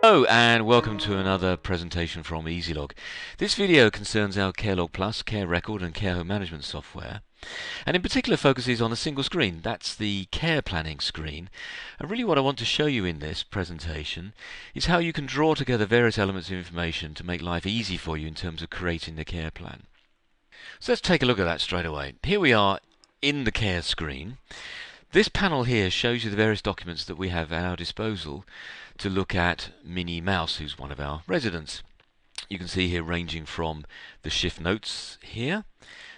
Hello and welcome to another presentation from EasyLog. This video concerns our CareLog Plus, Care Record and Care Home Management software, and in particular focuses on a single screen. That's the care planning screen. And really what I want to show you in this presentation is how you can draw together various elements of information to make life easy for you in terms of creating the care plan. So let's take a look at that straight away. Here we are in the care screen. This panel here shows you the various documents that we have at our disposal to look at Minnie Mouse, who's one of our residents. You can see here ranging from the shift notes here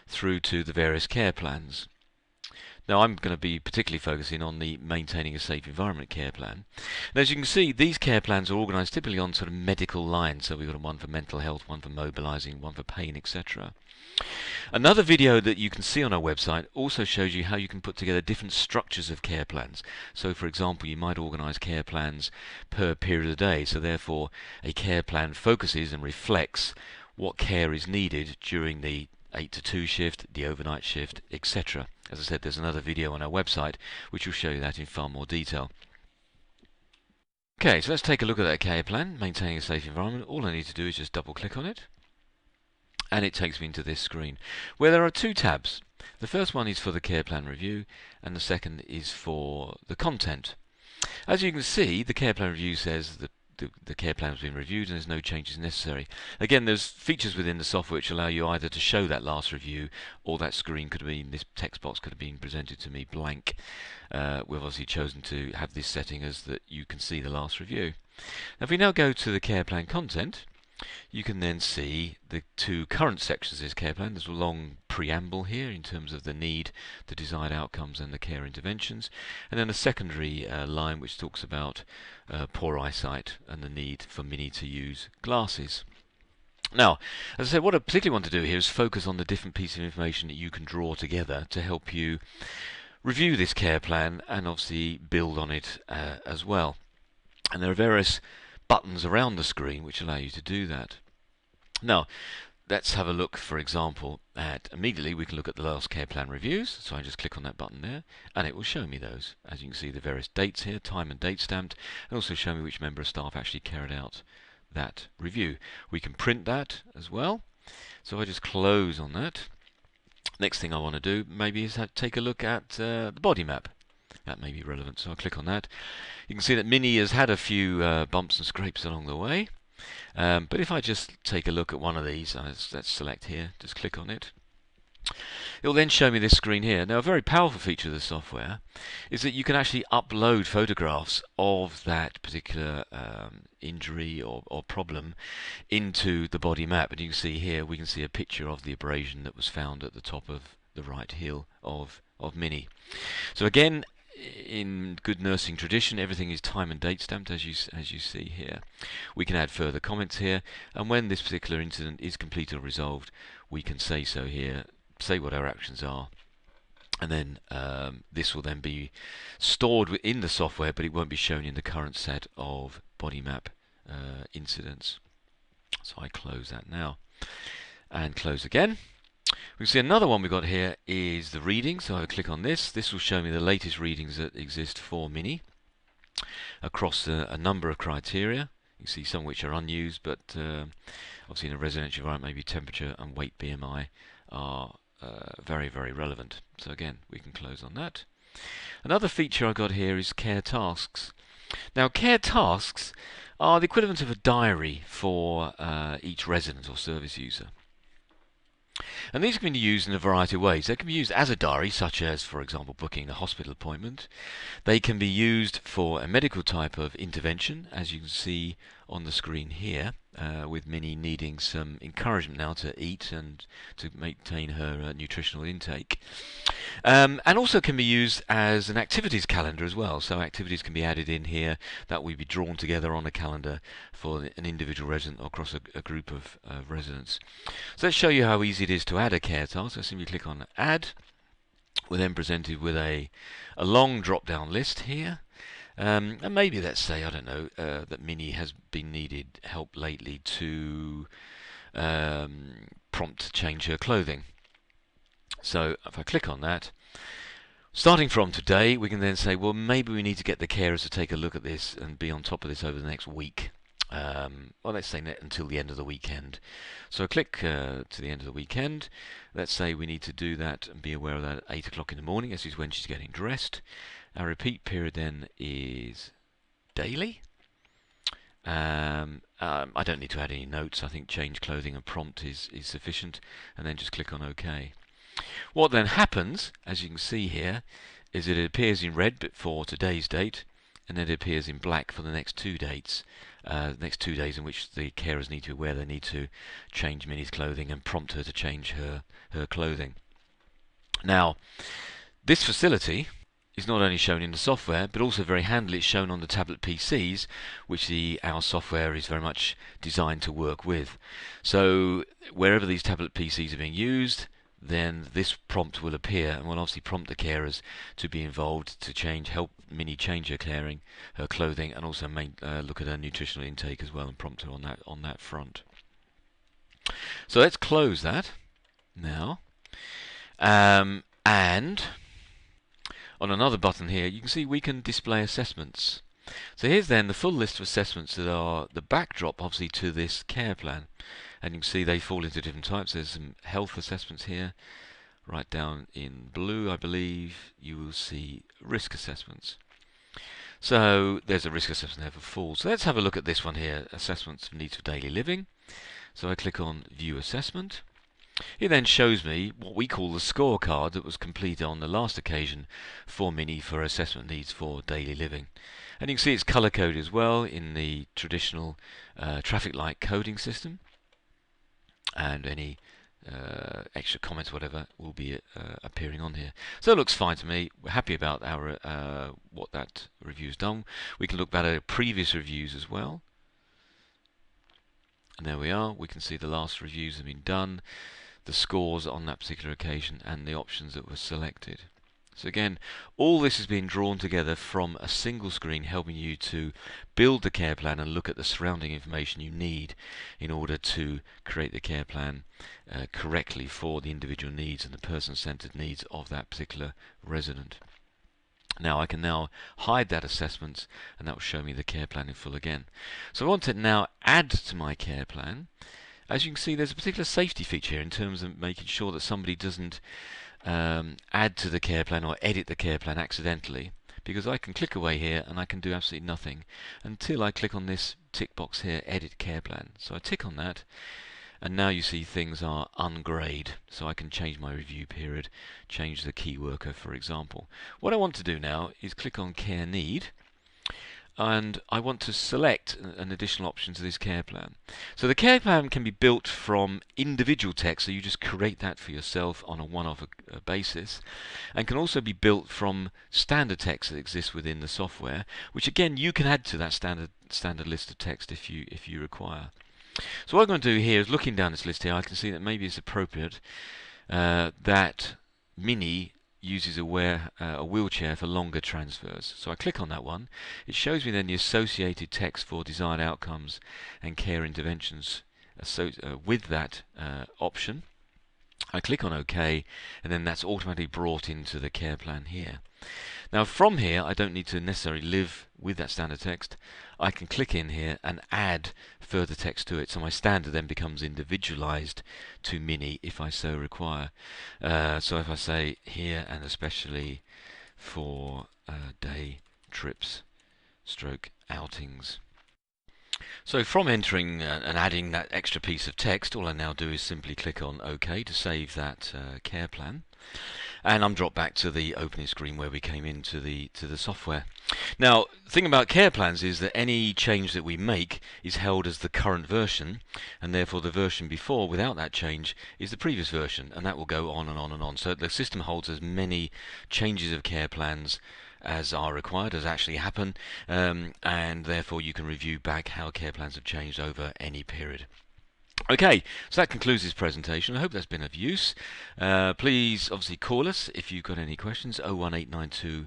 through to the various care plans. Now I'm going to be particularly focusing on the Maintaining a Safe Environment care plan. And as you can see, these care plans are organised typically on sort of medical lines. So we've got one for mental health, one for mobilising, one for pain, etc. Another video that you can see on our website also shows you how you can put together different structures of care plans. So for example, you might organise care plans per period of the day. So therefore, a care plan focuses and reflects what care is needed during the 8 to 2 shift, the overnight shift, etc. As I said, there's another video on our website which will show you that in far more detail. Okay, so let's take a look at that care plan, Maintaining a Safe Environment. All I need to do is just double click on it, and it takes me into this screen where there are two tabs. The first one is for the care plan review, and the second is for the content. As you can see, the care plan review says that the care plan has been reviewed and there's no changes necessary. Again, there's features within the software which allow you either to show that last review, or that screen could have been, this text box could have been presented to me blank. We've obviously chosen to have this setting as that you can see the last review. Now if we now go to the care plan content, you can then see the two current sections of this care plan. There's a long preamble here in terms of the need, the desired outcomes and the care interventions, and then a secondary line which talks about poor eyesight and the need for Minnie to use glasses. Now, as I said, what I particularly want to do here is focus on the different pieces of information that you can draw together to help you review this care plan and obviously build on it as well. And there are various buttons around the screen which allow you to do that. Now, let's have a look, for example, at immediately we can look at the last care plan reviews. So I just click on that button there and it will show me those. As you can see, the various dates here, time and date stamped, and also show me which member of staff actually carried out that review. We can print that as well. So I just close on that. Next thing I want to do maybe is take a look at the body map. That may be relevant, so I'll click on that. You can see that Minnie has had a few bumps and scrapes along the way. But if I just take a look at one of these, let's select here, just click on it. It will then show me this screen here. Now, a very powerful feature of the software is that you can actually upload photographs of that particular injury or problem into the body map. And you can see here, we can see a picture of the abrasion that was found at the top of the right heel of Minnie. So again, in good nursing tradition, everything is time and date stamped, as you see here. We can add further comments here, and when this particular incident is completed or resolved, we can say so here, say what our actions are, and then this will then be stored within the software, but it won't be shown in the current set of body map incidents. So I close that now, and close again. We can see another one we've got here is the reading. So I click on this. This will show me the latest readings that exist for Minnie across a number of criteria. You can see some which are unused, but obviously in a residential environment, maybe temperature and weight BMI are very, very relevant. So again, we can close on that. Another feature I've got here is care tasks. Now, care tasks are the equivalent of a diary for each resident or service user. And these can be used in a variety of ways. They can be used as a diary, such as, for example, booking a hospital appointment. They can be used for a medical type of intervention, as you can see on the screen here, with Minnie needing some encouragement now to eat and to maintain her nutritional intake. And also can be used as an activities calendar as well. So activities can be added in here that will be drawn together on a calendar for an individual resident or across a group of residents. So let's show you how easy it is to add a care task. So simply click on Add. We're then presented with a long drop-down list here. And maybe let's say, I don't know, that Minnie has been needed help lately to prompt to change her clothing. So if I click on that, starting from today, we can then say, well, maybe we need to get the carers to take a look at this and be on top of this over the next week. well, let's say until the end of the weekend. So I click to the end of the weekend. Let's say we need to do that and be aware of that at 8 o'clock in the morning. This is when she's getting dressed. Our repeat period then is daily. I don't need to add any notes. I think change clothing and prompt is sufficient, and then just click on OK. What then happens, as you can see here, is that it appears in red for today's date, and then it appears in black for the next 2 dates. Next 2 days in which the carers need to be aware they need to change Minnie's clothing and prompt her to change her clothing. Now, this facility is not only shown in the software, but also very handily it's shown on the tablet PCs, which our software is very much designed to work with. So wherever these tablet PCs are being used, then this prompt will appear and will obviously prompt the carers to be involved to help Minnie change her clothing, and also look at her nutritional intake as well and prompt her on that front. So let's close that now, and on another button here you can see we can display assessments. So here's then the full list of assessments that are the backdrop obviously to this care plan, and you can see they fall into different types. There's some health assessments here. Right down in blue I believe you will see risk assessments. So there's a risk assessment there for falls. So let's have a look at this one here, assessments of needs for daily living. So I click on view assessment. It then shows me what we call the scorecard that was completed on the last occasion for Minnie for assessment needs for daily living. And you can see it's color coded as well in the traditional traffic light coding system, and any extra comments, whatever, will be appearing on here. So it looks fine to me. We're happy about our what that review's done. We can look back at previous reviews as well. And there we are. We can see the last reviews have been done, the scores on that particular occasion, and the options that were selected. So again, all this is being drawn together from a single screen, helping you to build the care plan and look at the surrounding information you need in order to create the care plan correctly for the individual needs and the person-centered needs of that particular resident. Now I can now hide that assessment, and that will show me the care plan in full again. So I want to now add to my care plan. As you can see, there's a particular safety feature here in terms of making sure that somebody doesn't add to the care plan or edit the care plan accidentally, because I can click away here and I can do absolutely nothing until I click on this tick box here, edit care plan. So I tick on that, and now you see things are ungrayed, so I can change my review period, change the key worker, for example. What I want to do now is click on care need, and I want to select an additional option to this care plan. So the care plan can be built from individual text, so you just create that for yourself on a one-off basis, and can also be built from standard text that exists within the software, which again you can add to that standard list of text if you require. So what I'm going to do here is, looking down this list here, I can see that maybe it's appropriate that Minnie uses a wheelchair for longer transfers. So I click on that one. It shows me then the associated text for desired outcomes and care interventions with that option. I click on OK, and then that's automatically brought into the care plan here. Now from here I don't need to necessarily live with that standard text. I can click in here and add further text to it, so my standard then becomes individualized to Minnie if I so require. So if I say here, and especially for day trips stroke outings. So from entering and adding that extra piece of text, all I now do is simply click on OK to save that care plan, and I'm dropped back to the opening screen where we came into the software. Now, the thing about care plans is that any change that we make is held as the current version, and therefore the version before, without that change, is the previous version, and that will go on and on and on. So the system holds as many changes of care plans as are required, as actually happen, and therefore you can review back how care plans have changed over any period. Okay, so that concludes this presentation. I hope that's been of use. Please obviously call us if you've got any questions, 01892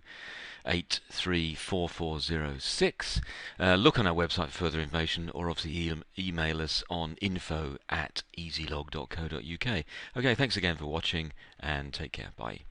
834406. Look on our website for further information, or obviously email us on info@easylog.co.uk. Okay, thanks again for watching, and take care. Bye.